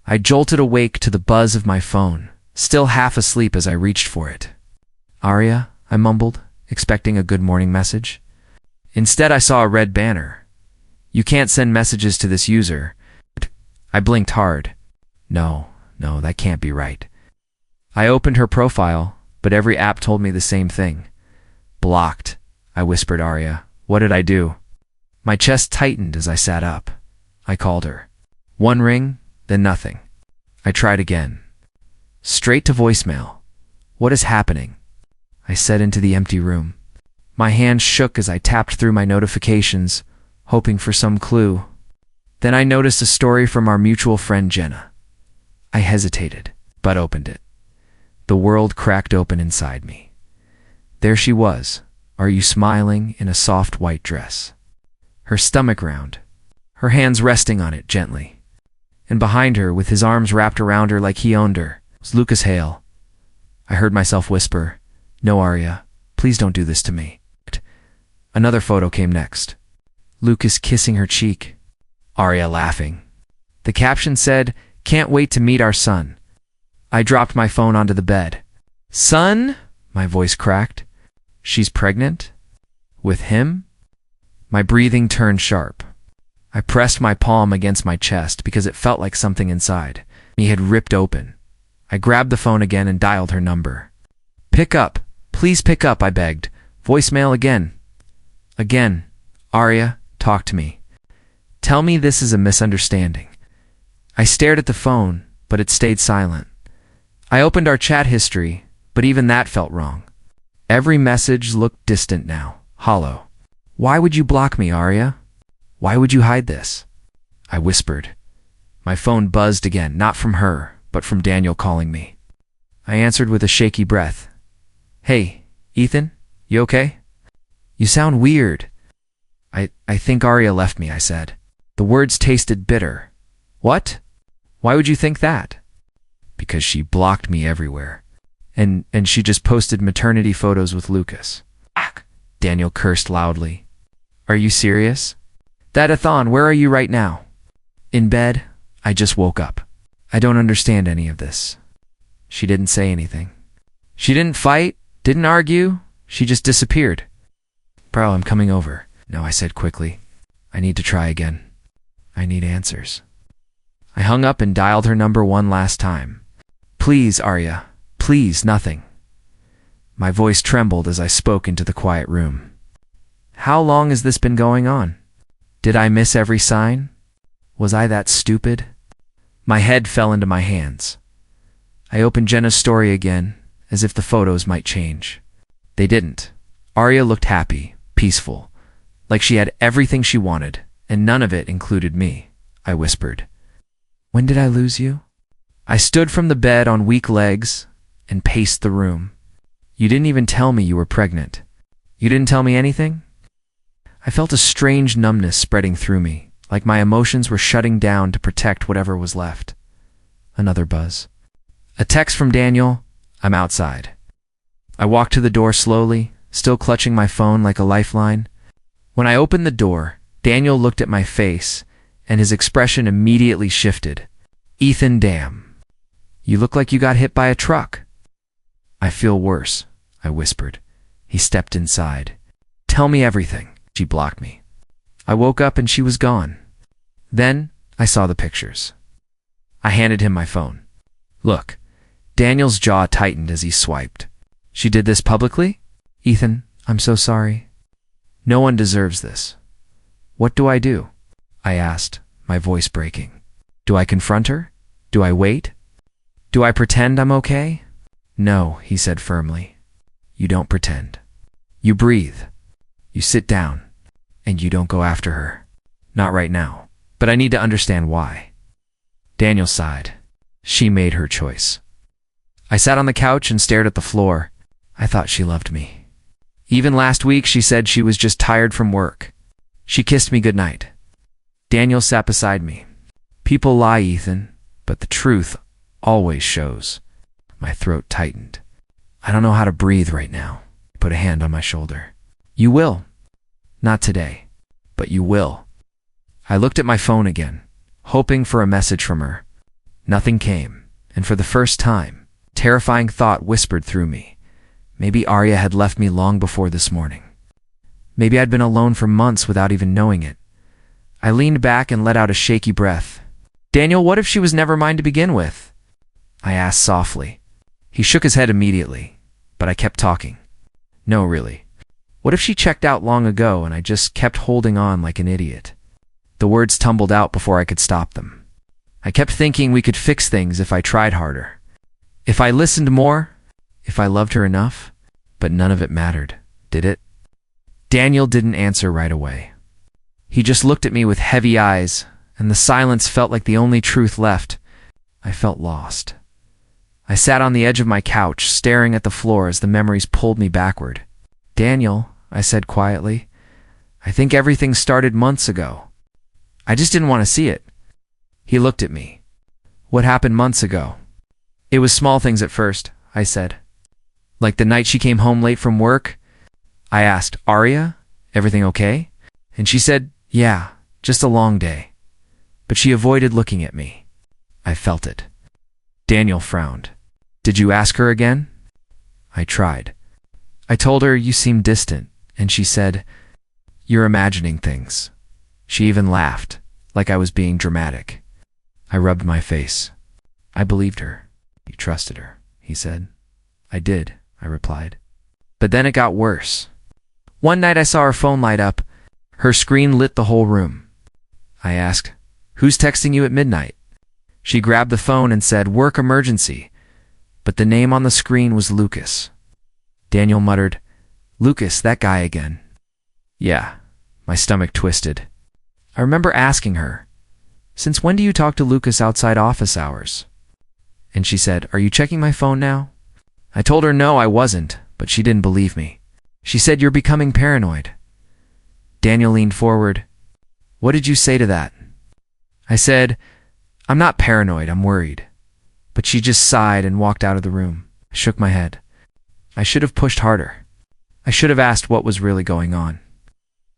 I jolted awake to the buzz of my phone, still half asleep as I reached for it. "Arya," I mumbled, expecting a good morning message. Instead, I saw a red banner. "You can't send messages to this user." I blinked hard. No, that can't be right. I opened her profile, but every app told me the same thing. "Blocked," I whispered Arya. "What did I do?" My chest tightened as I sat up. I called her. One ring, then nothing. I tried again. Straight to voicemail. "What is happening?" I said into the empty room. My hands shook as I tapped through my notifications, hoping for some clue. Then I noticed a story from our mutual friend Jenna. I hesitated, but opened it. The world cracked open inside me. There she was, Are you smiling in a soft white dress. Her stomach round, her hands resting on it gently. And behind her, with his arms wrapped around her like he owned her, was Lucas Hale. I heard myself whisper, "No, Arya, please don't do this to me." Another photo came next. Lucas kissing her cheek. Arya laughing. The caption said, "Can't wait to meet our son." I dropped my phone onto the bed. "Son?" My voice cracked. "She's pregnant? With him?" My breathing turned sharp. I pressed my palm against my chest because it felt like something inside me had ripped open. I grabbed the phone again and dialed her number. "Pick up. Please pick up," I begged. "Voicemail again." "Again. Arya, talk to me. Tell me this is a misunderstanding." I stared at the phone, but it stayed silent. I opened our chat history, but even that felt wrong. Every message looked distant now, hollow. "Why would you block me, Arya? Why would you hide this?" I whispered. My phone buzzed again, not from her, but from Daniel calling me. I answered with a shaky breath. "Hey, Ethan, you okay? You sound weird." I think Arya left me," I said. The words tasted bitter. "What? Why would you think that?" "Because she blocked me everywhere. And she just posted maternity photos with Lucas." Daniel cursed loudly. "Are you serious? Dadathon, where are you right now?" "In bed. I just woke up. I don't understand any of this." She didn't say anything. She didn't fight, didn't argue. She just disappeared. "Bro, I'm coming over." "No," I said quickly. "I need to try again. I need answers." I hung up and dialed her number one last time. "Please, Arya. Please, nothing." My voice trembled as I spoke into the quiet room. How long has this been going on? Did I miss every sign? Was I that stupid? My head fell into my hands. I opened Jenna's story again, as if the photos might change. They didn't. Arya looked happy, peaceful, like she had everything she wanted, and none of it included me. I whispered. "When did I lose you?" I stood from the bed on weak legs and paced the room. "You didn't even tell me you were pregnant. You didn't tell me anything?" I felt a strange numbness spreading through me, like my emotions were shutting down to protect whatever was left. Another buzz. A text from Daniel. "I'm outside." I walked to the door slowly, still clutching my phone like a lifeline. When I opened the door, Daniel looked at my face, and his expression immediately shifted. "Ethan, damn. You look like you got hit by a truck." "I feel worse," I whispered. He stepped inside. "Tell me everything." She blocked me. I woke up and she was gone. Then I saw the pictures. I handed him my phone. "Look." Daniel's jaw tightened as he swiped. "She did this publicly?" "Ethan, I'm so sorry. No one deserves this." "What do I do?" I asked, my voice breaking. "Do I confront her? Do I wait? Do I pretend I'm okay?" "No," he said firmly. "You don't pretend. You breathe. You sit down. And you don't go after her. Not right now. But I need to understand why." Daniel sighed. "She made her choice." I sat on the couch and stared at the floor. I thought she loved me. Even last week she said she was just tired from work. She kissed me goodnight. Daniel sat beside me. "People lie, Ethan, but the truth always shows." My throat tightened. "I don't know how to breathe right now." He put a hand on my shoulder. "You will. Not today, but you will." I looked at my phone again, hoping for a message from her. Nothing came, and for the first time, terrifying thought whispered through me. Maybe Arya had left me long before this morning. Maybe I'd been alone for months without even knowing it. I leaned back and let out a shaky breath. "Daniel, what if she was never mine to begin with?" I asked softly. He shook his head immediately, but I kept talking. "No, really. What if she checked out long ago and I just kept holding on like an idiot?" The words tumbled out before I could stop them. I kept thinking we could fix things if I tried harder. If I listened more, if I loved her enough, but none of it mattered, did it? Daniel didn't answer right away. He just looked at me with heavy eyes, and the silence felt like the only truth left. I felt lost. I sat on the edge of my couch, staring at the floor as the memories pulled me backward. "Daniel," I said quietly, "I think everything started months ago. I just didn't want to see it." He looked at me. "What happened months ago?" "It was small things at first," I said. "Like the night she came home late from work?" I asked, "Arya, everything okay?" And she said, "Yeah, just a long day." But she avoided looking at me. I felt it. Daniel frowned. "Did you ask her again?" I tried. I told her you seemed distant, and she said, "You're imagining things." She even laughed, like I was being dramatic. I rubbed my face. I believed her. "You trusted her," he said. "I did," I replied. But then it got worse. One night I saw her phone light up. Her screen lit the whole room. I asked, "Who's texting you at midnight?" She grabbed the phone and said, "Work emergency." But the name on the screen was Lucas. Daniel muttered, "Lucas, that guy again." Yeah, my stomach twisted. I remember asking her, "Since when do you talk to Lucas outside office hours?" And she said, "Are you checking my phone now?" I told her no, I wasn't, but she didn't believe me. She said, "You're becoming paranoid." Daniel leaned forward. "What did you say to that?" I said, "I'm not paranoid, I'm worried." But she just sighed and walked out of the room. I shook my head. I should have pushed harder. I should have asked what was really going on.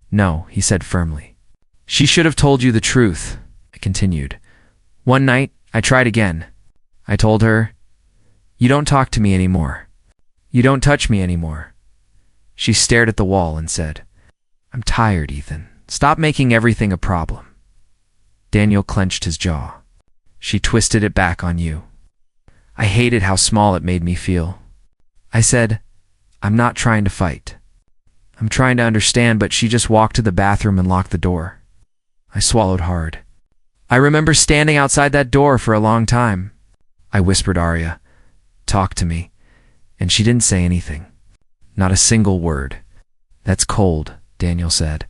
"No," he said firmly. "She should have told you the truth," I continued. "One night, I tried again. I told her, 'You don't talk to me anymore. You don't touch me anymore.' She stared at the wall and said, 'I'm tired, Ethan. Stop making everything a problem.'" Daniel clenched his jaw. "She twisted it back on you." I hated how small it made me feel. I said, "I'm not trying to fight. I'm trying to understand," but she just walked to the bathroom and locked the door. I swallowed hard. I remember standing outside that door for a long time. I whispered Arya, "Talk to me," and she didn't say anything. Not a single word. "That's cold," Daniel said.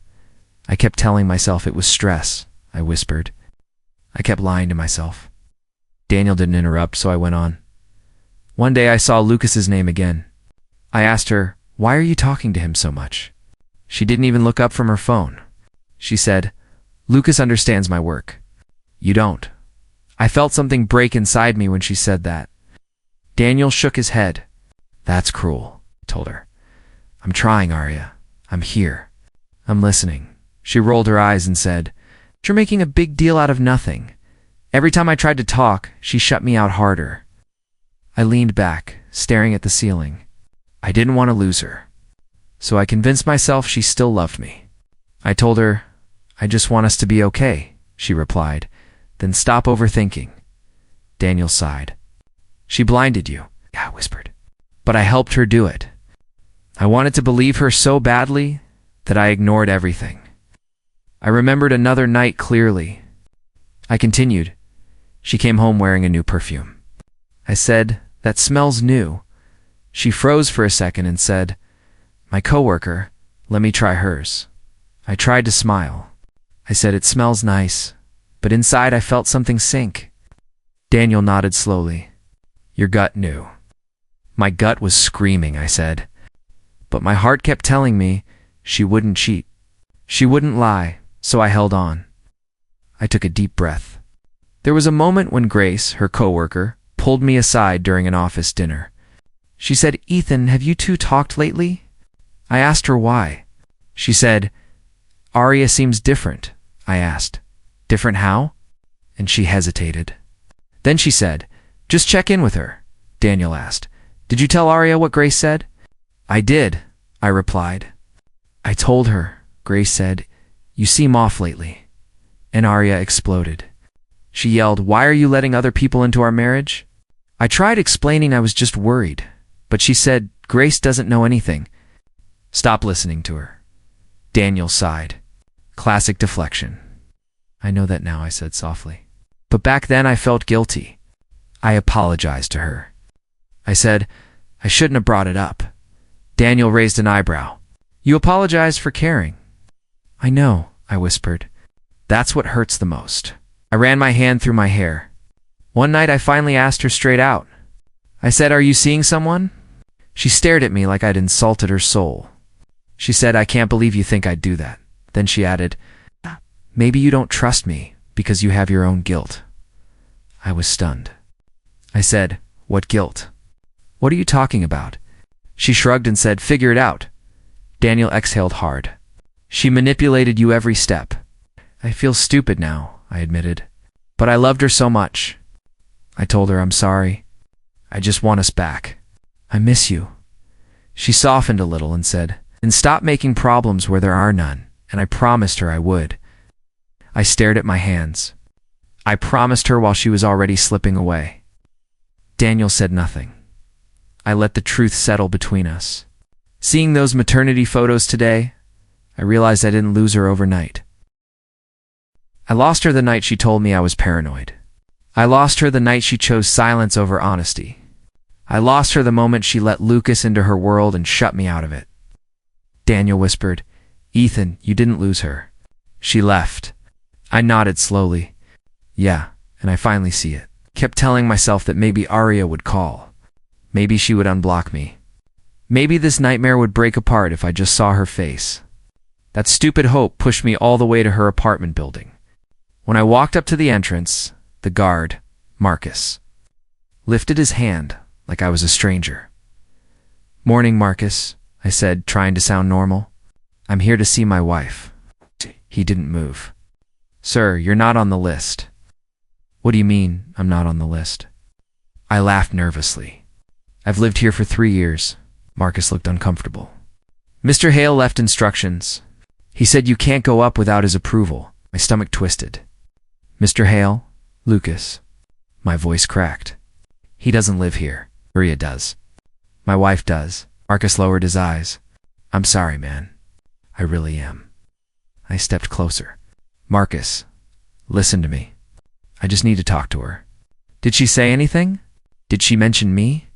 I kept telling myself it was stress, I whispered. I kept lying to myself. Daniel didn't interrupt, so I went on. One day I saw Lucas's name again. I asked her, "Why are you talking to him so much?" She didn't even look up from her phone. She said, "Lucas understands my work. You don't." I felt something break inside me when she said that. Daniel shook his head. "That's cruel," I told her. "I'm trying, Arya. I'm here. I'm listening." She rolled her eyes and said, "You're making a big deal out of nothing. Every time I tried to talk, she shut me out harder." I leaned back, staring at the ceiling. I didn't want to lose her. So I convinced myself she still loved me. I told her, "I just want us to be okay," she replied. "Then stop overthinking." Daniel sighed. "She blinded you," I whispered. "But I helped her do it. I wanted to believe her so badly that I ignored everything." I remembered another night clearly. I continued. She came home wearing a new perfume. I said, "That smells new." She froze for a second and said, "My coworker, let me try hers." I tried to smile. I said, "It smells nice," but inside I felt something sink. Daniel nodded slowly. "Your gut knew." My gut was screaming, I said. But my heart kept telling me she wouldn't cheat. She wouldn't lie, so I held on. I took a deep breath. There was a moment when Grace, her coworker, pulled me aside during an office dinner. She said, "Ethan, have you two talked lately?" I asked her why. She said, "Arya seems different." I asked, "Different how?" And she hesitated. Then she said, "Just check in with her." Daniel asked, "Did you tell Arya what Grace said?" "I did," I replied. "I told her," Grace said, "you seem off lately." And Arya exploded. She yelled, "Why are you letting other people into our marriage?" I tried explaining I was just worried, but she said, "Grace doesn't know anything." "Stop listening to her." Daniel sighed. Classic deflection. "I know that now," I said softly. "But back then I felt guilty." I apologized to her. I said, "I shouldn't have brought it up." Daniel raised an eyebrow. "You apologized for caring." "I know," I whispered. "That's what hurts the most." I ran my hand through my hair. One night I finally asked her straight out. I said, "Are you seeing someone?" She stared at me like I'd insulted her soul. She said, "I can't believe you think I'd do that." Then she added, "Maybe you don't trust me because you have your own guilt." I was stunned. I said, "What guilt? What are you talking about?" She shrugged and said, "Figure it out." Daniel exhaled hard. "She manipulated you every step." "I feel stupid now," I admitted. "But I loved her so much." I told her, "I'm sorry. I just want us back. I miss you." She softened a little and said, "And stop making problems where there are none." And I promised her I would. I stared at my hands. I promised her while she was already slipping away. Daniel said nothing. I let the truth settle between us. Seeing those maternity photos today, I realized I didn't lose her overnight. I lost her the night she told me I was paranoid. I lost her the night she chose silence over honesty. I lost her the moment she let Lucas into her world and shut me out of it. Daniel whispered, "Ethan, you didn't lose her. She left." I nodded slowly. "Yeah, and I finally see it." Kept telling myself that maybe Arya would call. Maybe she would unblock me. Maybe this nightmare would break apart if I just saw her face. That stupid hope pushed me all the way to her apartment building. When I walked up to the entrance, the guard, Marcus, lifted his hand like I was a stranger. "Morning, Marcus," I said, trying to sound normal. "I'm here to see my wife." He didn't move. "Sir, you're not on the list." "What do you mean, I'm not on the list?" I laughed nervously. "I've lived here for 3 years." Marcus looked uncomfortable. "Mr. Hale left instructions. He said you can't go up without his approval." My stomach twisted. "Mr. Hale? Lucas." My voice cracked. "He doesn't live here. Maria does." "My wife does." Marcus lowered his eyes. "I'm sorry, man. I really am." I stepped closer. "Marcus, listen to me. I just need to talk to her." "Did she say anything? Did she mention me?"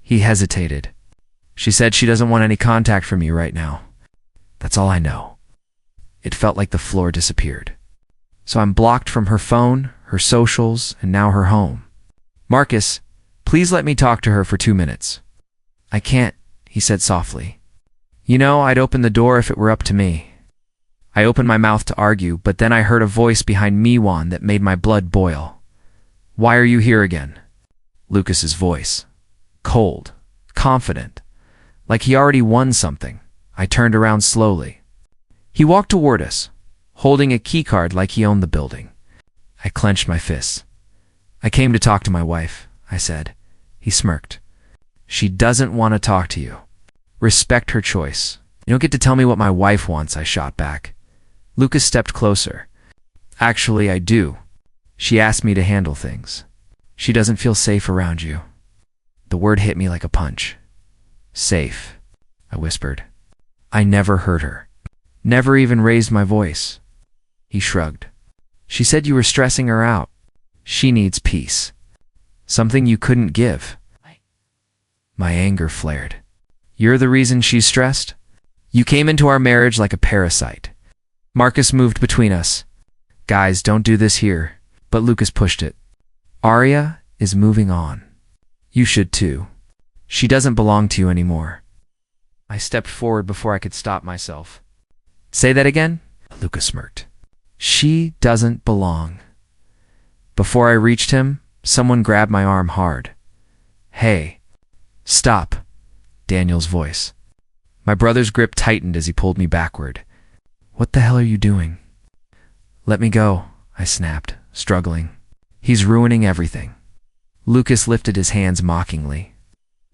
He hesitated. "She said she doesn't want any contact from you right now. That's all I know." It felt like the floor disappeared. So I'm blocked from her phone, her socials, and now her home. "Marcus, please let me talk to her for 2 minutes." "I can't," he said softly. "You know, I'd open the door if it were up to me." I opened my mouth to argue, but then I heard a voice behind Miwan that made my blood boil. "Why are you here again?" Lucas's voice. Cold, confident, like he already won something. I turned around slowly. He walked toward us, holding a keycard like he owned the building. I clenched my fists. "I came to talk to my wife," I said. He smirked. "She doesn't want to talk to you. Respect her choice. You don't get to tell me what my wife wants," I shot back. Lucas stepped closer. "Actually, I do. She asked me to handle things. She doesn't feel safe around you." The word hit me like a punch. "Safe," I whispered. I never hurt her. Never even raised my voice. He shrugged. "She said you were stressing her out. She needs peace. Something you couldn't give." My anger flared. "You're the reason she's stressed? You came into our marriage like a parasite." Marcus moved between us. "Guys, don't do this here." But Lucas pushed it. "Arya is moving on. You should too. She doesn't belong to you anymore." I stepped forward before I could stop myself. "Say that again?" Lucas smirked. "She doesn't belong." Before I reached him, someone grabbed my arm hard. "Hey, stop," Daniel's voice. My brother's grip tightened as he pulled me backward. "What the hell are you doing?" "Let me go," I snapped, struggling. "He's ruining everything." Lucas lifted his hands mockingly.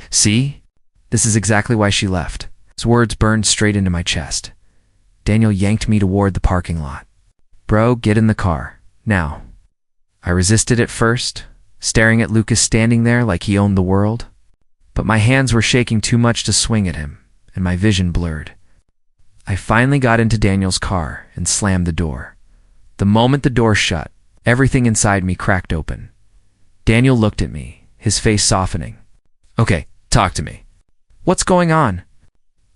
See? This is exactly why she left. His words burned straight into my chest. Daniel yanked me toward the parking lot. Bro, get in the car. Now. I resisted at first, staring at Lucas standing there like he owned the world. But my hands were shaking too much to swing at him, and my vision blurred. I finally got into Daniel's car and slammed the door. The moment the door shut, everything inside me cracked open. Daniel looked at me, his face softening. Okay, talk to me. What's going on?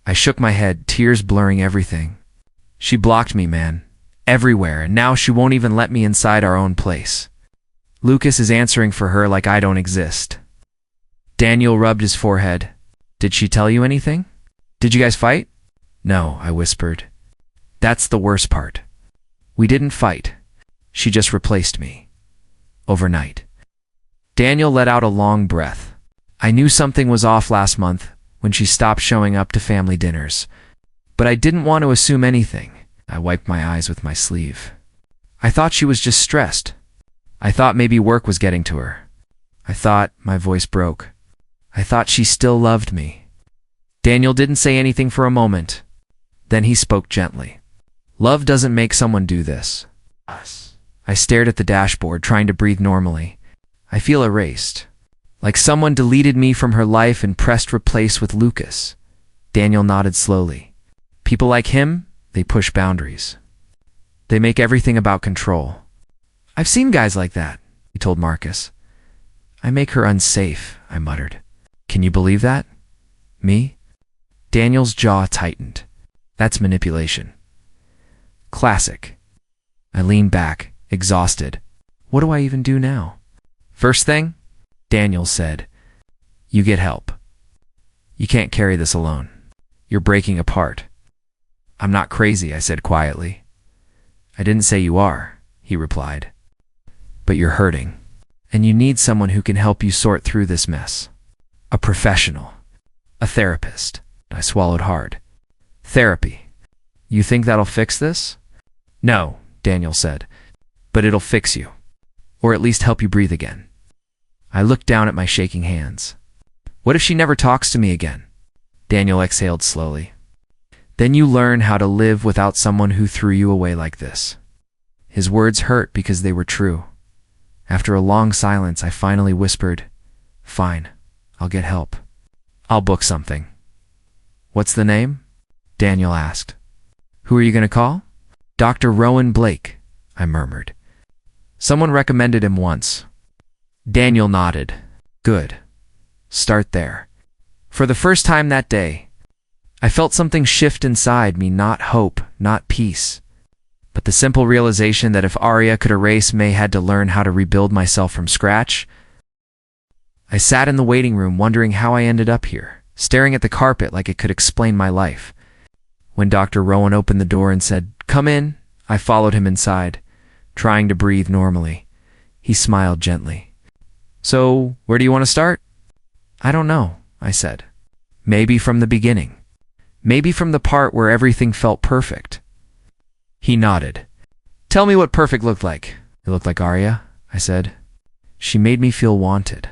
I shook my head, tears blurring everything. She blocked me, man. Everywhere, and now she won't even let me inside our own place. Lucas is answering for her like I don't exist. Daniel rubbed his forehead. Did she tell you anything? Did you guys fight? No, I whispered. That's the worst part. We didn't fight. She just replaced me. Overnight. Daniel let out a long breath. I knew something was off last month when she stopped showing up to family dinners. But I didn't want to assume anything. I wiped my eyes with my sleeve. I thought she was just stressed. I thought maybe work was getting to her. I thought, my voice broke. I thought she still loved me. Daniel didn't say anything for a moment. Then he spoke gently. Love doesn't make someone do this. I stared at the dashboard, trying to breathe normally. I feel erased. Like someone deleted me from her life and pressed replace with Lucas. Daniel nodded slowly. People like him, they push boundaries. They make everything about control. I've seen guys like that, he told Marcus. I make her unsafe, I muttered. Can you believe that? Me? Daniel's jaw tightened. That's manipulation. Classic. I leaned back, exhausted. What do I even do now? First thing, Daniel said, you get help. You can't carry this alone. You're breaking apart. I'm not crazy, I said quietly. I didn't say you are, he replied. But you're hurting, and you need someone who can help you sort through this mess. A professional. A therapist. I swallowed hard. Therapy. You think that'll fix this? No, Daniel said, but it'll fix you. Or at least help you breathe again. I looked down at my shaking hands. What if she never talks to me again? Daniel exhaled slowly. Then you learn how to live without someone who threw you away like this. His words hurt because they were true. After a long silence, I finally whispered, Fine, I'll get help. I'll book something. What's the name? Daniel asked. Who are you going to call? Dr. Rowan Blake, I murmured. Someone recommended him once. Daniel nodded. Good. Start there. For the first time that day, I felt something shift inside me, not hope, not peace, but the simple realization that if Arya could erase me, I had to learn how to rebuild myself from scratch. I sat in the waiting room wondering how I ended up here, staring at the carpet like it could explain my life. When Dr. Rowan opened the door and said, Come in, I followed him inside, trying to breathe normally. He smiled gently. So, where do you want to start? I don't know, I said. Maybe from the beginning. Maybe from the part where everything felt perfect. He nodded. Tell me what perfect looked like. It looked like Arya, I said. She made me feel wanted.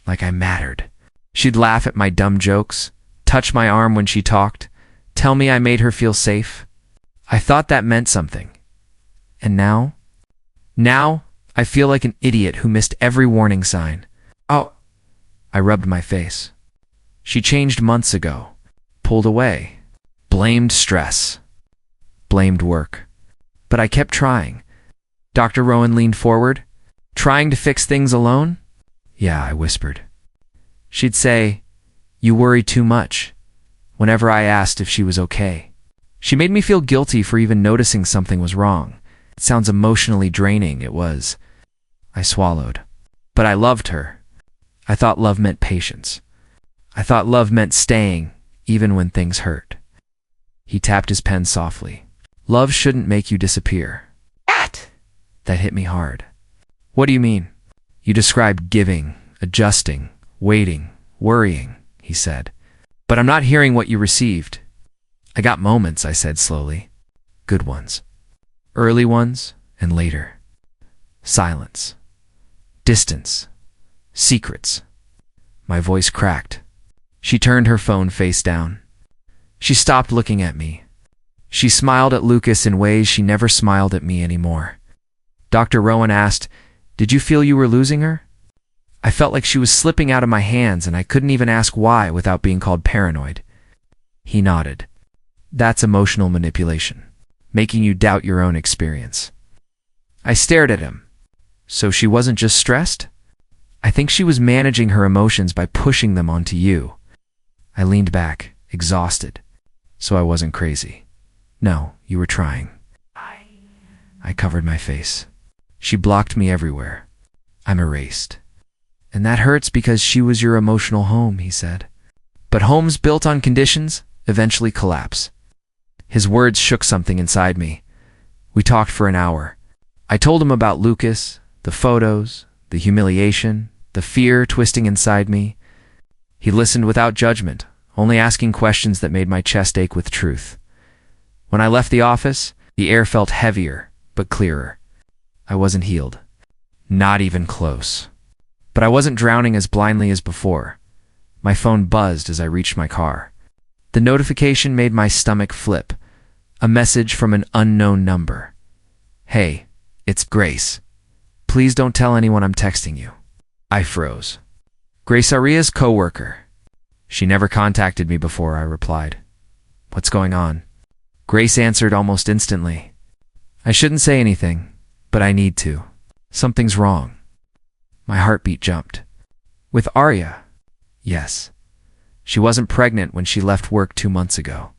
Like I mattered. She'd laugh at my dumb jokes, touch my arm when she talked, tell me I made her feel safe. I thought that meant something. And now? Now, I feel like an idiot who missed every warning sign. Oh, I rubbed my face. She changed months ago. Pulled away. Blamed stress. Blamed work. But I kept trying. Dr. Rowan leaned forward. Trying to fix things alone? Yeah, I whispered. She'd say, You worry too much, whenever I asked if she was okay. She made me feel guilty for even noticing something was wrong. It sounds emotionally draining, it was. I swallowed. But I loved her. I thought love meant patience. I thought love meant staying, even when things hurt. He tapped his pen softly. Love shouldn't make you disappear. That hit me hard. What do you mean? You described giving, adjusting, waiting, worrying, he said. But I'm not hearing what you received. I got moments, I said slowly. Good ones. Early ones and later. Silence. Distance. Secrets. My voice cracked. She turned her phone face down. She stopped looking at me. She smiled at Lucas in ways she never smiled at me anymore. Dr. Rowan asked, "Did you feel you were losing her?" I felt like she was slipping out of my hands, and I couldn't even ask why without being called paranoid. He nodded. "That's emotional manipulation, making you doubt your own experience." I stared at him. So she wasn't just stressed? I think she was managing her emotions by pushing them onto you. I leaned back, exhausted. So I wasn't crazy. No, you were trying. I covered my face. She blocked me everywhere. I'm erased. "And that hurts because she was your emotional home," he said. "But homes built on conditions eventually collapse." His words shook something inside me. We talked for an hour. I told him about Lucas, the photos, the humiliation, the fear twisting inside me. He listened without judgment, only asking questions that made my chest ache with truth. When I left the office, the air felt heavier, but clearer. I wasn't healed. Not even close. But I wasn't drowning as blindly as before. My phone buzzed as I reached my car. The notification made my stomach flip. A message from an unknown number. "Hey, it's Grace. Please don't tell anyone I'm texting you." I froze. "Grace Aria's coworker." "She never contacted me before," I replied. "What's going on?" Grace answered almost instantly. "I shouldn't say anything, but I need to. Something's wrong." My heartbeat jumped. "With Aria?" "Yes. She wasn't pregnant when she left work 2 months ago.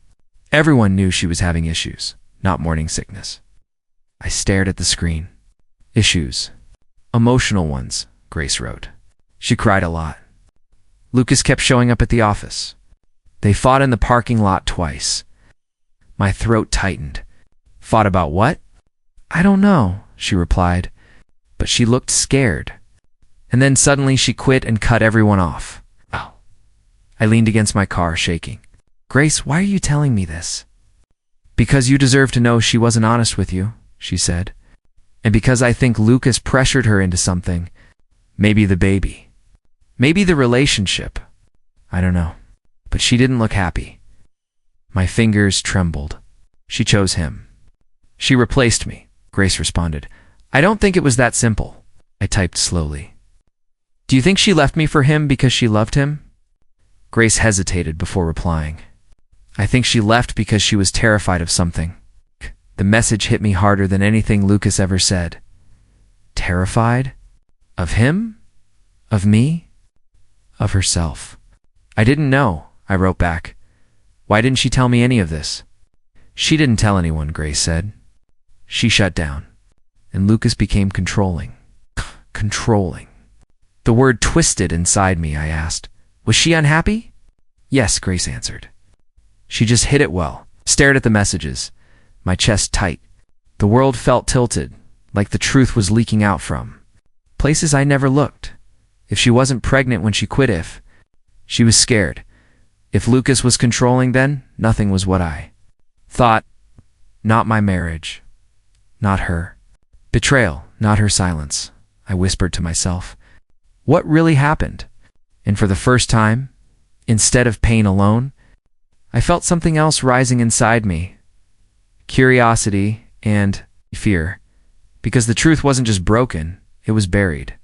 Everyone knew she was having issues, not morning sickness." I stared at the screen. "Issues. Emotional ones," Grace wrote. "She cried a lot. Lucas kept showing up at the office. They fought in the parking lot twice." My throat tightened. "Fought about what?" "I don't know," she replied, but she looked scared. And then suddenly she quit and cut everyone off. Oh. I leaned against my car, shaking. "Grace, why are you telling me this?" "Because you deserve to know she wasn't honest with you," she said. "And because I think Lucas pressured her into something. Maybe the baby. Maybe the relationship. I don't know. But she didn't look happy." My fingers trembled. "She chose him." "She replaced me," Grace responded. "I don't think it was that simple." I typed slowly. "Do you think she left me for him because she loved him?" Grace hesitated before replying. "I think she left because she was terrified of something." The message hit me harder than anything Lucas ever said. Terrified? Of him? Of me? Of herself. "I didn't know," I wrote back. "Why didn't she tell me any of this?" "She didn't tell anyone," Grace said. She shut down. And Lucas became controlling. Controlling. The word twisted inside me. I asked, "Was she unhappy?" "Yes," Grace answered. She just hid it well, stared at the messages, my chest tight. The world felt tilted, like the truth was leaking out from places I never looked. If she wasn't pregnant when she quit, if she was scared. If Lucas was controlling, then nothing was what I thought. Not my marriage. Not her. Betrayal, not her silence. I whispered to myself. What really happened? And for the first time, instead of pain alone, I felt something else rising inside me. Curiosity and fear. Because the truth wasn't just broken, it was buried.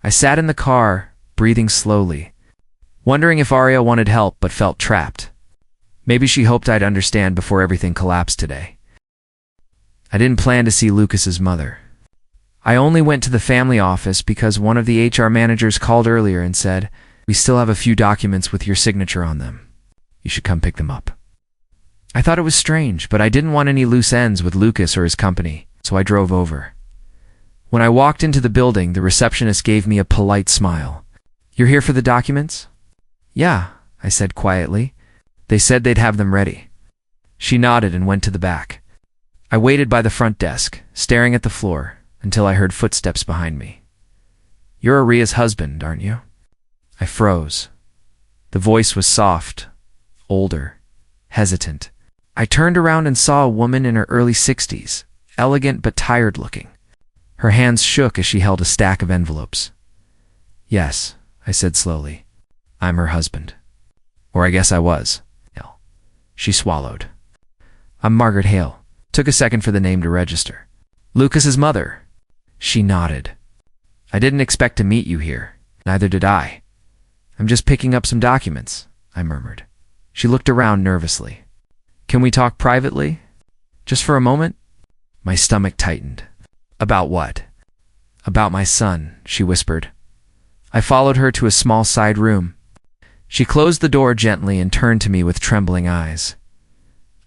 I sat in the car, breathing slowly, wondering if Aria wanted help but felt trapped. Maybe she hoped I'd understand before everything collapsed today. I didn't plan to see Lucas's mother. I only went to the family office because one of the HR managers called earlier and said, "We still have a few documents with your signature on them. You should come pick them up." I thought it was strange, but I didn't want any loose ends with Lucas or his company, so I drove over. When I walked into the building, the receptionist gave me a polite smile. "You're here for the documents?" "Yeah," I said quietly. "They said they'd have them ready." She nodded and went to the back. I waited by the front desk, staring at the floor, until I heard footsteps behind me. "You're Aria's husband, aren't you?" I froze. The voice was soft, older, hesitant. I turned around and saw a woman in her early 60s, elegant but tired looking. Her hands shook as she held a stack of envelopes. Yes, I said slowly. I'm her husband. Or I guess I was. She swallowed. I'm Margaret Hale. Took a second for the name to register. Lucas's mother. She nodded. I didn't expect to meet you here. Neither did I. I'm just picking up some documents, I murmured. She looked around nervously. Can we talk privately? Just for a moment? My stomach tightened. About what? About my son, she whispered. I followed her to a small side room. She closed the door gently and turned to me with trembling eyes.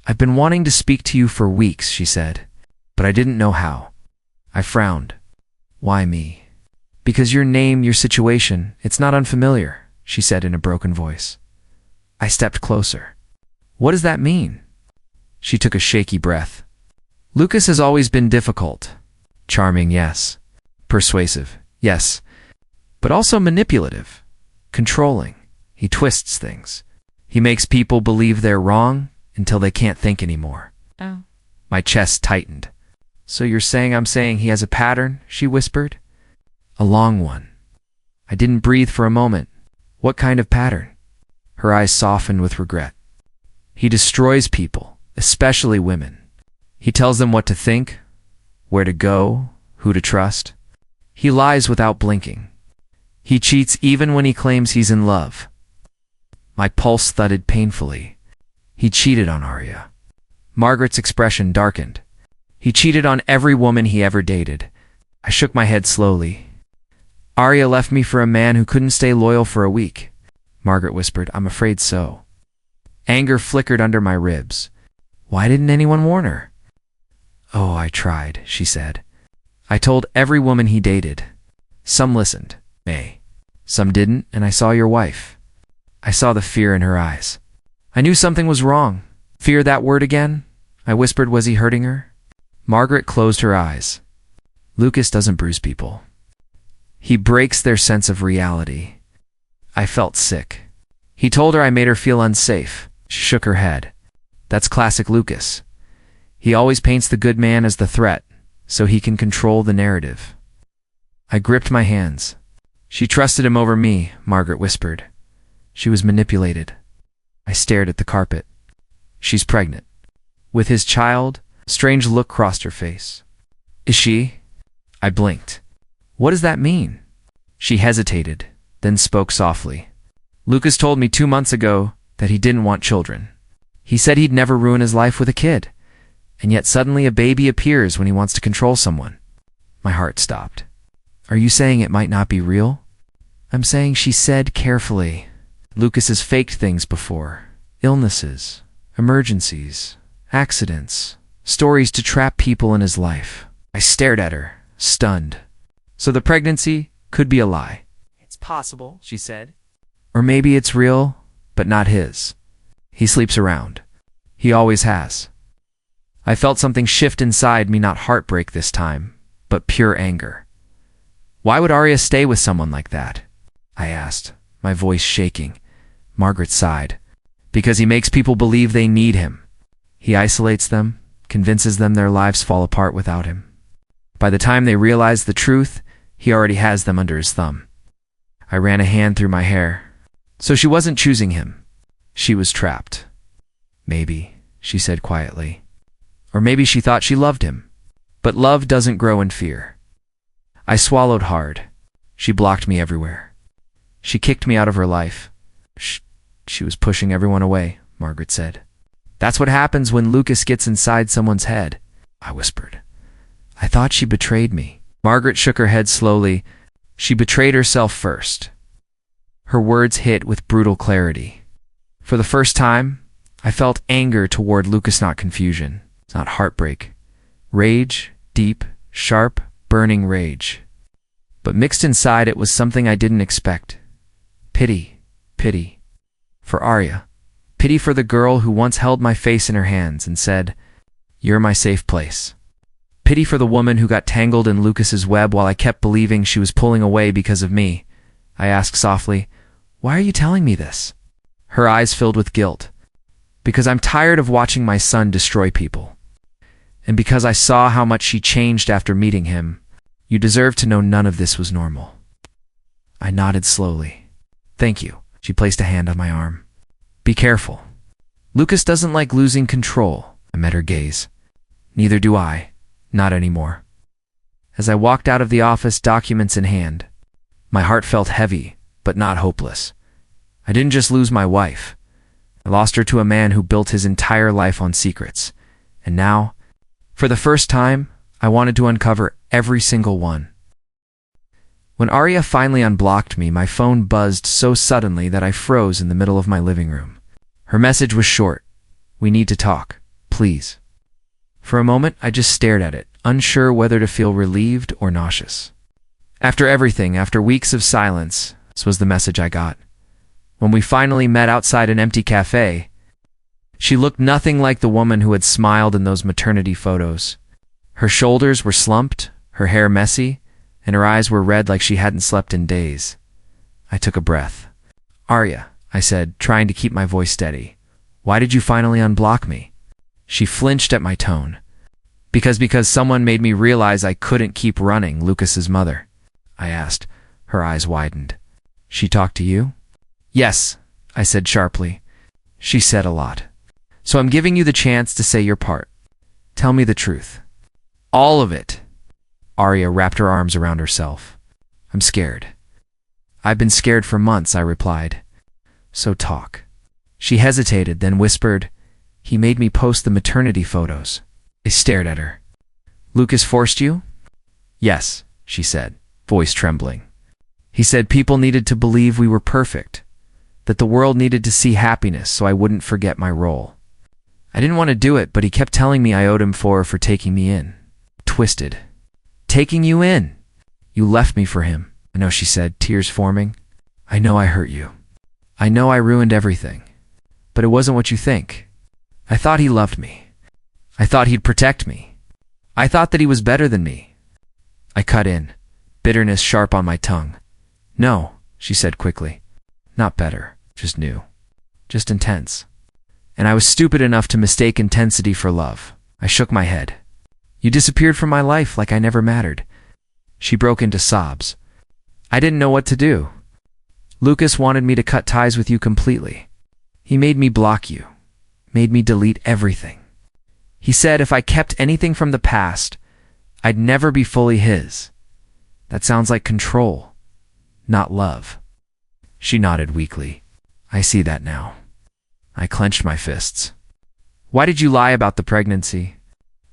I've been wanting to speak to you for weeks, she said, but I didn't know how. I frowned. Why me? Because your name, your situation, it's not unfamiliar, she said in a broken voice. I stepped closer. What does that mean? She took a shaky breath. Lucas has always been difficult. Charming, yes. Persuasive, yes. But also manipulative. Controlling. He twists things. He makes people believe they're wrong until they can't think anymore. Oh. My chest tightened. So you're saying I'm saying he has a pattern? She whispered. A long one. I didn't breathe for a moment. What kind of pattern? Her eyes softened with regret. He destroys people, especially women. He tells them what to think, where to go, who to trust. He lies without blinking. He cheats even when he claims he's in love. My pulse thudded painfully. He cheated on Arya. Margaret's expression darkened. He cheated on every woman he ever dated. I shook my head slowly. Arya left me for a man who couldn't stay loyal for a week. Margaret whispered, I'm afraid so. Anger flickered under my ribs. Why didn't anyone warn her? Oh, I tried, she said. I told every woman he dated. Some listened, May. Some didn't, and I saw your wife. I saw the fear in her eyes. I knew something was wrong. Fear, that word again? I whispered, was he hurting her? Margaret closed her eyes. Lucas doesn't bruise people. He breaks their sense of reality. I felt sick. He told her I made her feel unsafe. She shook her head. That's classic Lucas. He always paints the good man as the threat, so he can control the narrative. I gripped my hands. She trusted him over me, Margaret whispered. She was manipulated. I stared at the carpet. She's pregnant. With his child, a strange look crossed her face. Is she? I blinked. What does that mean? She hesitated, then spoke softly. Lucas told me 2 months ago that he didn't want children. He said he'd never ruin his life with a kid. And yet suddenly a baby appears when he wants to control someone. My heart stopped. Are you saying it might not be real? I'm saying, she said carefully. Lucas has faked things before. Illnesses, emergencies, accidents, stories to trap people in his life. I stared at her, stunned. So the pregnancy could be a lie. It's possible, she said. Or maybe it's real, but not his. He sleeps around. He always has. I felt something shift inside me, not heartbreak this time, but pure anger. Why would Arya stay with someone like that? I asked, my voice shaking. Margaret sighed. Because he makes people believe they need him. He isolates them, convinces them their lives fall apart without him. By the time they realize the truth, he already has them under his thumb. I ran a hand through my hair. So she wasn't choosing him. She was trapped. Maybe, she said quietly. Or maybe she thought she loved him. But love doesn't grow in fear. I swallowed hard. She blocked me everywhere. She kicked me out of her life. She was pushing everyone away, Margaret said. That's what happens when Lucas gets inside someone's head, I whispered. I thought she betrayed me. Margaret shook her head slowly. She betrayed herself first. Her words hit with brutal clarity. For the first time, I felt anger toward Lucas, not confusion, not heartbreak. Rage, deep, sharp, burning rage. But mixed inside it was something I didn't expect. Pity, pity. For Arya. Pity for the girl who once held my face in her hands and said, "You're my safe place." Pity for the woman who got tangled in Lucas's web while I kept believing she was pulling away because of me. I asked softly, "Why are you telling me this?" Her eyes filled with guilt. Because I'm tired of watching my son destroy people. And because I saw how much she changed after meeting him. You deserve to know none of this was normal. I nodded slowly. Thank you. She placed a hand on my arm. Be careful. Lucas doesn't like losing control. I met her gaze. Neither do I. Not anymore. As I walked out of the office, documents in hand, my heart felt heavy, but not hopeless. I didn't just lose my wife. I lost her to a man who built his entire life on secrets. And now, for the first time, I wanted to uncover every single one. When Arya finally unblocked me, my phone buzzed so suddenly that I froze in the middle of my living room. Her message was short. We need to talk, please. For a moment, I just stared at it, unsure whether to feel relieved or nauseous. After everything, after weeks of silence, this was the message I got. When we finally met outside an empty cafe, she looked nothing like the woman who had smiled in those maternity photos. Her shoulders were slumped, her hair messy, and her eyes were red like she hadn't slept in days. I took a breath. Arya, I said, trying to keep my voice steady. Why did you finally unblock me? She flinched at my tone. Because someone made me realize I couldn't keep running Lucas's mother. I asked. Her eyes widened. She talked to you? Yes, I said sharply. She said a lot. So I'm giving you the chance to say your part. Tell me the truth. All of it. Arya wrapped her arms around herself. I'm scared. I've been scared for months, I replied. So talk. She hesitated, then whispered, He made me post the maternity photos. I stared at her. Lucas forced you? Yes, she said, voice trembling. He said people needed to believe we were perfect, that the world needed to see happiness so I wouldn't forget my role. I didn't want to do it, but he kept telling me I owed him for taking me in. Twisted. Taking you in. You left me for him. I know, she said, tears forming. I know I hurt you. I know I ruined everything. But it wasn't what you think. I thought he loved me. I thought he'd protect me. I thought that he was better than me. I cut in, bitterness sharp on my tongue. No, she said quickly. Not better, just new. Just intense. And I was stupid enough to mistake intensity for love. I shook my head. You disappeared from my life like I never mattered. She broke into sobs. I didn't know what to do. Lucas wanted me to cut ties with you completely. He made me block you, made me delete everything. He said if I kept anything from the past, I'd never be fully his. That sounds like control, not love. She nodded weakly. I see that now. I clenched my fists. Why did you lie about the pregnancy?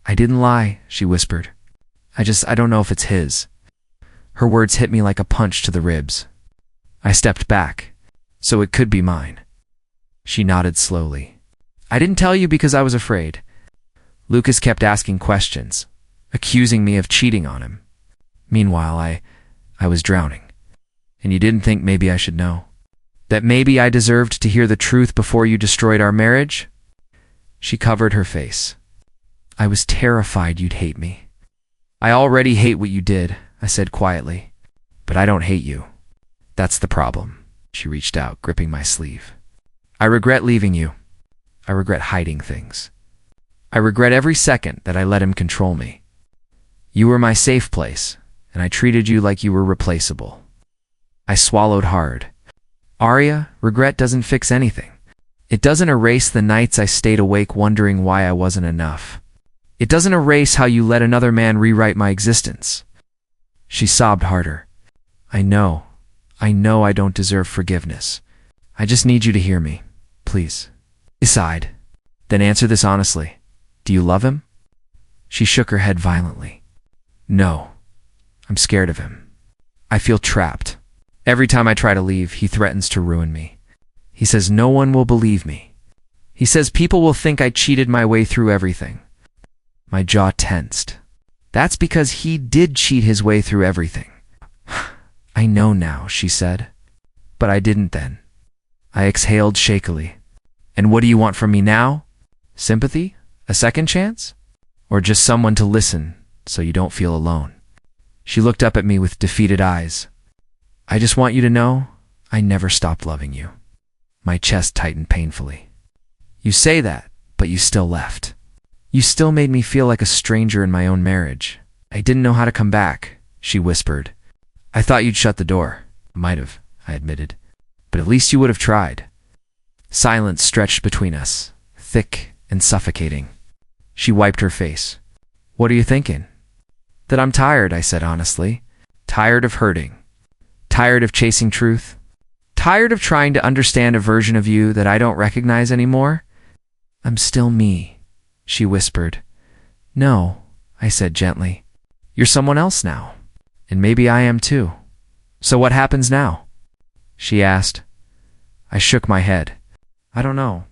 I didn't lie, she whispered. I don't know if it's his. Her words hit me like a punch to the ribs. I stepped back. So it could be mine. She nodded slowly. I didn't tell you because I was afraid. Lucas kept asking questions, accusing me of cheating on him. Meanwhile, I was drowning. And you didn't think maybe I should know? That maybe I deserved to hear the truth before you destroyed our marriage? She covered her face. I was terrified you'd hate me. I already hate what you did, I said quietly. But I don't hate you. That's the problem. She reached out, gripping my sleeve. I regret leaving you. I regret hiding things. I regret every second that I let him control me. You were my safe place, and I treated you like you were replaceable. I swallowed hard. Arya, regret doesn't fix anything. It doesn't erase the nights I stayed awake wondering why I wasn't enough. It doesn't erase how you let another man rewrite my existence. She sobbed harder. I know I don't deserve forgiveness. I just need you to hear me, please. He sighed. Then answer this honestly. Do you love him? She shook her head violently. No, I'm scared of him. I feel trapped. Every time I try to leave, he threatens to ruin me. He says no one will believe me. He says people will think I cheated my way through everything. My jaw tensed. That's because he did cheat his way through everything. I know now, she said. But I didn't then. I exhaled shakily. And what do you want from me now? Sympathy? A second chance? Or just someone to listen so you don't feel alone? She looked up at me with defeated eyes. I just want you to know I never stopped loving you. My chest tightened painfully. You say that, but you still left. You still made me feel like a stranger in my own marriage. I didn't know how to come back, she whispered. I thought you'd shut the door. Might have, I admitted. But at least you would have tried. Silence stretched between us, thick and suffocating. She wiped her face. What are you thinking? That I'm tired, I said honestly. Tired of hurting. Tired of chasing truth. Tired of trying to understand a version of you that I don't recognize anymore. I'm still me, she whispered. No, I said gently. You're someone else now. And maybe I am too. So what happens now? She asked. I shook my head. I don't know,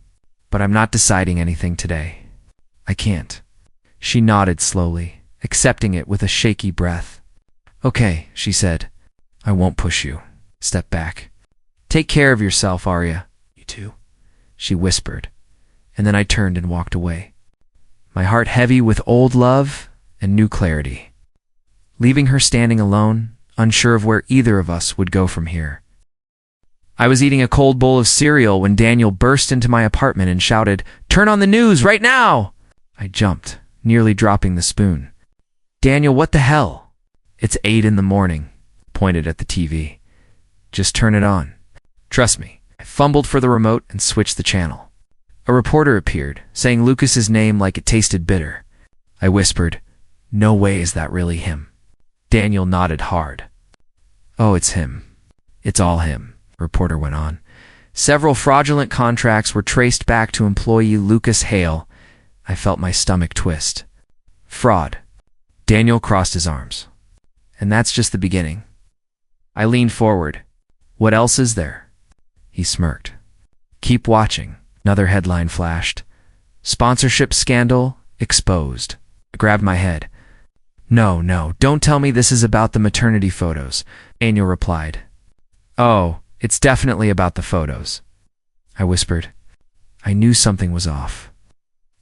but I'm not deciding anything today. I can't. She nodded slowly, accepting it with a shaky breath. Okay, she said. I won't push you. Step back. Take care of yourself, Arya. You too, she whispered, and then I turned and walked away, my heart heavy with old love and new clarity, leaving her standing alone, unsure of where either of us would go from here. I was eating a cold bowl of cereal when Daniel burst into my apartment and shouted, "Turn on the news right now!" I jumped, nearly dropping the spoon. Daniel, what the hell? It's 8 in the morning, pointed at the TV. Just turn it on. Trust me. I fumbled for the remote and switched the channel. A reporter appeared, saying Lucas's name like it tasted bitter. I whispered, "No way is that really him." Daniel nodded hard. "Oh, it's him. It's all him," the reporter went on. Several fraudulent contracts were traced back to employee Lucas Hale. I felt my stomach twist. Fraud. Daniel crossed his arms. And that's just the beginning. I leaned forward. What else is there? He smirked. Keep watching. Another headline flashed. Sponsorship scandal exposed. I grabbed my head. No, don't tell me this is about the maternity photos, Daniel replied. Oh, it's definitely about the photos, I whispered. I knew something was off.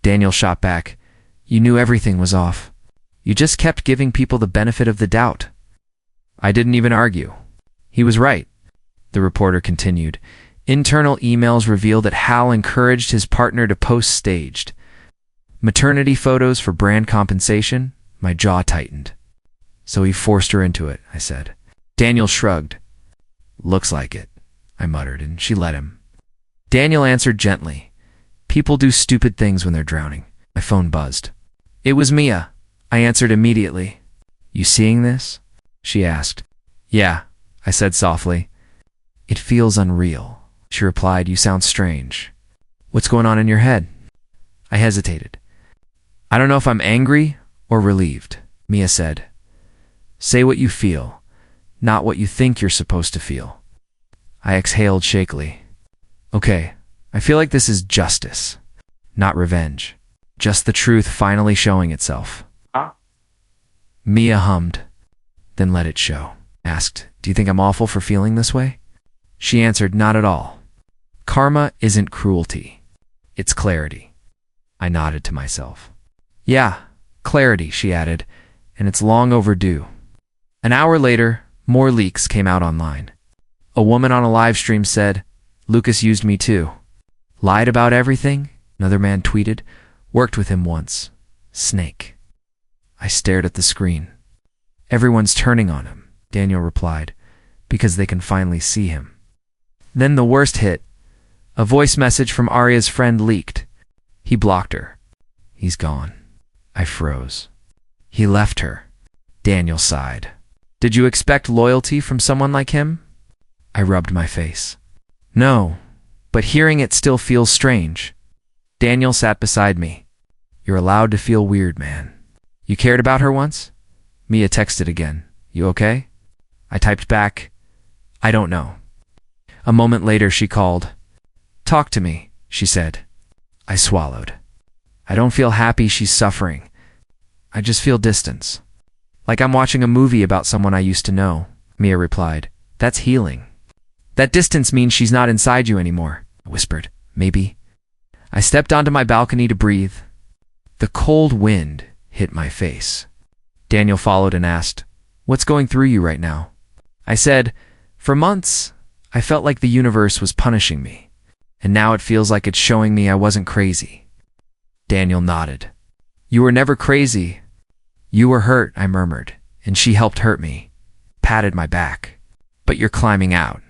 Daniel shot back. You knew everything was off. You just kept giving people the benefit of the doubt. I didn't even argue. He was right, the reporter continued. Internal emails reveal that Hal encouraged his partner to post staged maternity photos for brand compensation. My jaw tightened. So he forced her into it, I said. Daniel shrugged. Looks like it, I muttered, and she let him. Daniel answered gently. People do stupid things when they're drowning. My phone buzzed. It was Mia. I answered immediately. You seeing this? She asked. Yeah, I said softly. It feels unreal, she replied. You sound strange. What's going on in your head? I hesitated. I don't know if I'm angry or relieved, Mia said. Say what you feel, not what you think you're supposed to feel. I exhaled shakily. Okay, I feel like this is justice, not revenge. Just the truth finally showing itself. Mia hummed, then let it show. Asked, do you think I'm awful for feeling this way? She answered, not at all. Karma isn't cruelty. It's clarity. I nodded to myself. Yeah, clarity, she added, and it's long overdue. An hour later, more leaks came out online. A woman on a live stream said, Lucas used me too. Lied about everything, another man tweeted. Worked with him once. Snake. I stared at the screen. Everyone's turning on him, Daniel replied, because they can finally see him. Then the worst hit. A voice message from Arya's friend leaked. He blocked her. He's gone. I froze. He left her. Daniel sighed. Did you expect loyalty from someone like him? I rubbed my face. No, but hearing it still feels strange. Daniel sat beside me. You're allowed to feel weird, man. You cared about her once? Mia texted again. You okay? I typed back, I don't know. A moment later she called. Talk to me, she said. I swallowed. I don't feel happy she's suffering. I just feel distance. Like I'm watching a movie about someone I used to know, Mia replied. That's healing. That distance means she's not inside you anymore, I whispered. Maybe. I stepped onto my balcony to breathe. The cold wind hit my face. Daniel followed and asked, What's going through you right now? I said, For months, I felt like the universe was punishing me, and now it feels like it's showing me I wasn't crazy. Daniel nodded. You were never crazy. You were hurt, I murmured, and she helped hurt me, patted my back. but you're climbing out.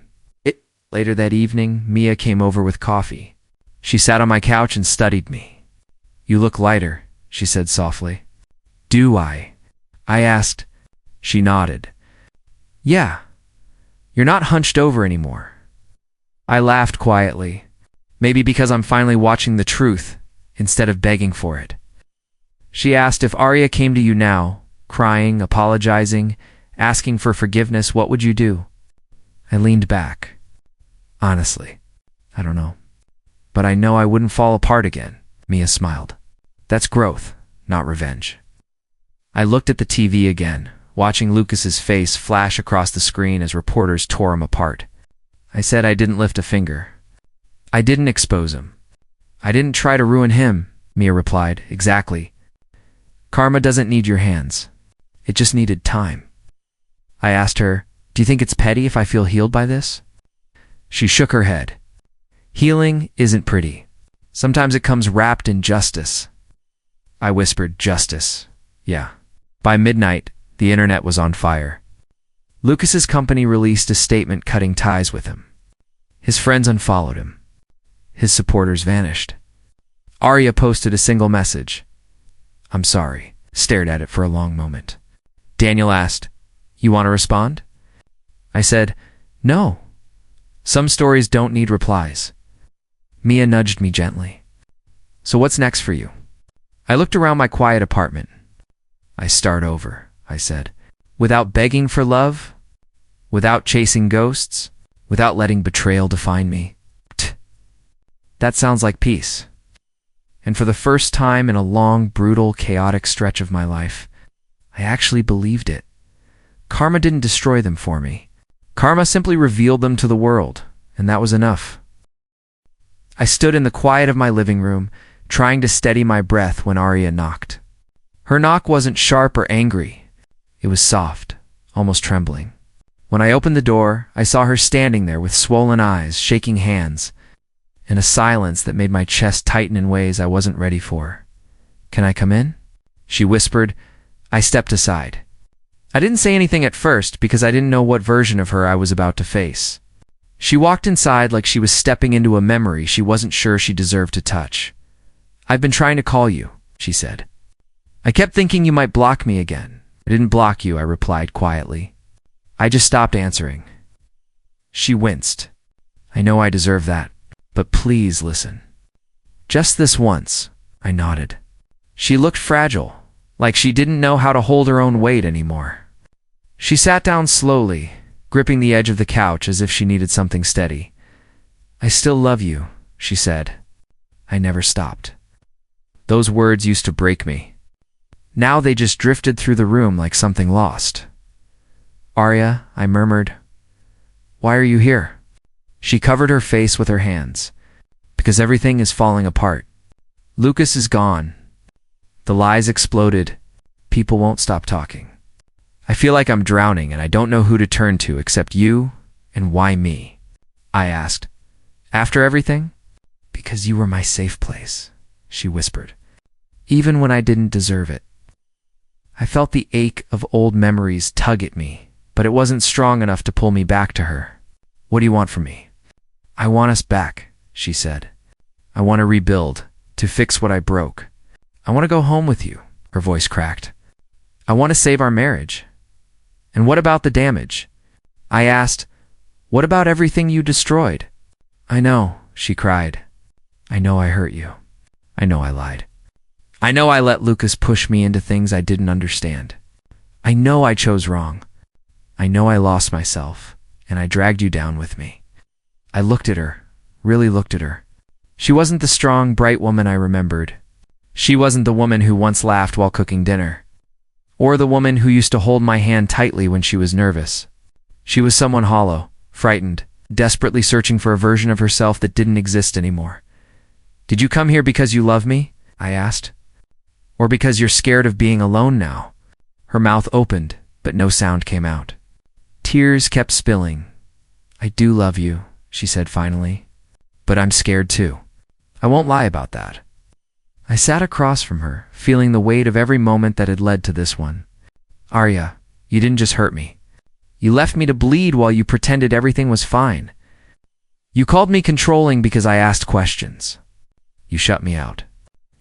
Later that evening, Mia came over with coffee. She sat on my couch and studied me. You look lighter, she said softly. Do I? I asked. She nodded. Yeah. You're not hunched over anymore. I laughed quietly. Maybe because I'm finally watching the truth instead of begging for it. She asked, if Arya came to you now, crying, apologizing, asking for forgiveness, what would you do? I leaned back. Honestly, I don't know. But I know I wouldn't fall apart again. Mia smiled. That's growth, not revenge. I looked at the TV again, watching Lucas's face flash across the screen as reporters tore him apart. I said I didn't lift a finger. I didn't expose him. I didn't try to ruin him, Mia replied. Exactly. Karma doesn't need your hands. It just needed time. I asked her, do you think it's petty if I feel healed by this? She shook her head. Healing isn't pretty. Sometimes it comes wrapped in justice. I whispered, justice. Yeah. By midnight, the internet was on fire. Lucas's company released a statement cutting ties with him. His friends unfollowed him. His supporters vanished. Arya posted a single message. I'm sorry. Stared at it for a long moment. Daniel asked, you want to respond? I said, no. Some stories don't need replies. Mia nudged me gently. So what's next for you? I looked around my quiet apartment. I start over, I said. Without begging for love? Without chasing ghosts? Without letting betrayal define me? That sounds like peace. And for the first time in a long, brutal, chaotic stretch of my life, I actually believed it. Karma didn't destroy them for me. Karma simply revealed them to the world, and that was enough. I stood in the quiet of my living room, trying to steady my breath when Arya knocked. Her knock wasn't sharp or angry. It was soft, almost trembling. When I opened the door, I saw her standing there with swollen eyes, shaking hands, and a silence that made my chest tighten in ways I wasn't ready for. Can I come in? She whispered. I stepped aside. I didn't say anything at first because I didn't know what version of her I was about to face. She walked inside like she was stepping into a memory she wasn't sure she deserved to touch. I've been trying to call you, she said. I kept thinking you might block me again. I didn't block you, I replied quietly. I just stopped answering. She winced. I know I deserve that, but please listen. Just this once, I nodded. She looked fragile, like she didn't know how to hold her own weight anymore. She sat down slowly, gripping the edge of the couch as if she needed something steady. I still love you, she said. I never stopped. Those words used to break me. Now they just drifted through the room like something lost. Arya, I murmured. Why are you here? She covered her face with her hands. Because everything is falling apart. Lucas is gone. The lies exploded. People won't stop talking. I feel like I'm drowning and I don't know who to turn to except you, and why me? I asked. After everything? Because you were my safe place, she whispered. Even when I didn't deserve it. I felt the ache of old memories tug at me, but it wasn't strong enough to pull me back to her. What do you want from me? I want us back, she said. I want to rebuild, to fix what I broke. I want to go home with you, her voice cracked. I want to save our marriage. And what about the damage? I asked, what about everything you destroyed? I know, she cried. I know I hurt you. I know I lied. I know I let Lucas push me into things I didn't understand. I know I chose wrong. I know I lost myself, and I dragged you down with me. I looked at her, really looked at her. She wasn't the strong, bright woman I remembered. She wasn't the woman who once laughed while cooking dinner. Or the woman who used to hold my hand tightly when she was nervous. She was someone hollow, frightened, desperately searching for a version of herself that didn't exist anymore. Did you come here because you love me? I asked. Or because you're scared of being alone now? Her mouth opened, but no sound came out. Tears kept spilling. I do love you, she said finally. But I'm scared too. I won't lie about that. I sat across from her, feeling the weight of every moment that had led to this one. Arya, you didn't just hurt me. You left me to bleed while you pretended everything was fine. You called me controlling because I asked questions. You shut me out.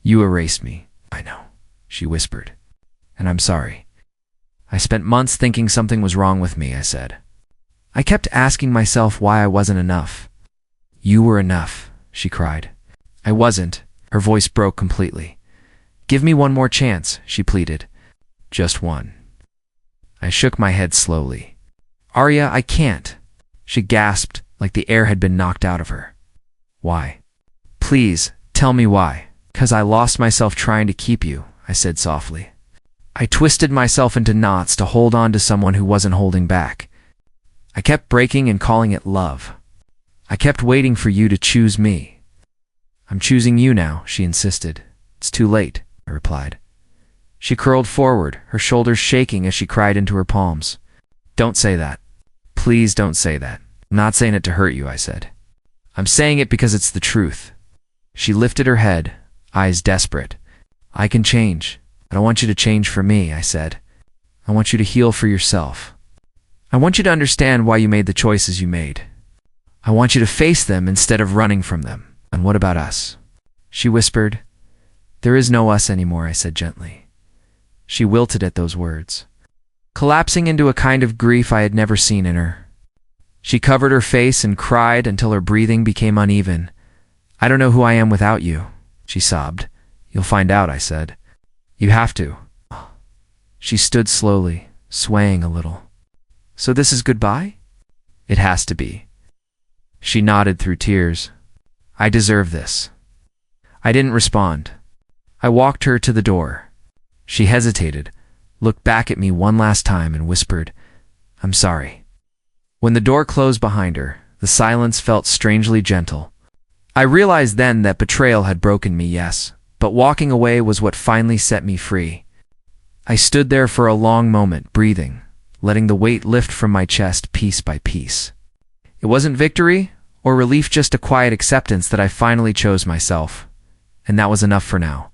You erased me. I know, she whispered. And I'm sorry. I spent months thinking something was wrong with me, I said. I kept asking myself why I wasn't enough. You were enough, she cried. I wasn't. Her voice broke completely. Give me one more chance, she pleaded. Just one. I shook my head slowly. Arya, I can't. She gasped like the air had been knocked out of her. Why? Please, tell me why. 'Cause I lost myself trying to keep you, I said softly. I twisted myself into knots to hold on to someone who wasn't holding back. I kept breaking and calling it love. I kept waiting for you to choose me. I'm choosing you now, she insisted. It's too late, I replied. She curled forward, her shoulders shaking as she cried into her palms. Don't say that. Please don't say that. I'm not saying it to hurt you, I said. I'm saying it because it's the truth. She lifted her head, eyes desperate. I can change. I don't want you to change for me, I said. I want you to heal for yourself. I want you to understand why you made the choices you made. I want you to face them instead of running from them. And what about us? She whispered. There is no us anymore, I said gently. She wilted at those words, collapsing into a kind of grief I had never seen in her. She covered her face and cried until her breathing became uneven. I don't know who I am without you, she sobbed. You'll find out, I said. You have to. She stood slowly, swaying a little. So this is goodbye? It has to be. She nodded through tears. I deserve this. I didn't respond. I walked her to the door. She hesitated, looked back at me one last time and whispered, I'm sorry. When the door closed behind her, the silence felt strangely gentle. I realized then that betrayal had broken me, yes, but walking away was what finally set me free. I stood there for a long moment, breathing, letting the weight lift from my chest piece by piece. It wasn't victory or relief, just a quiet acceptance that I finally chose myself. And that was enough for now.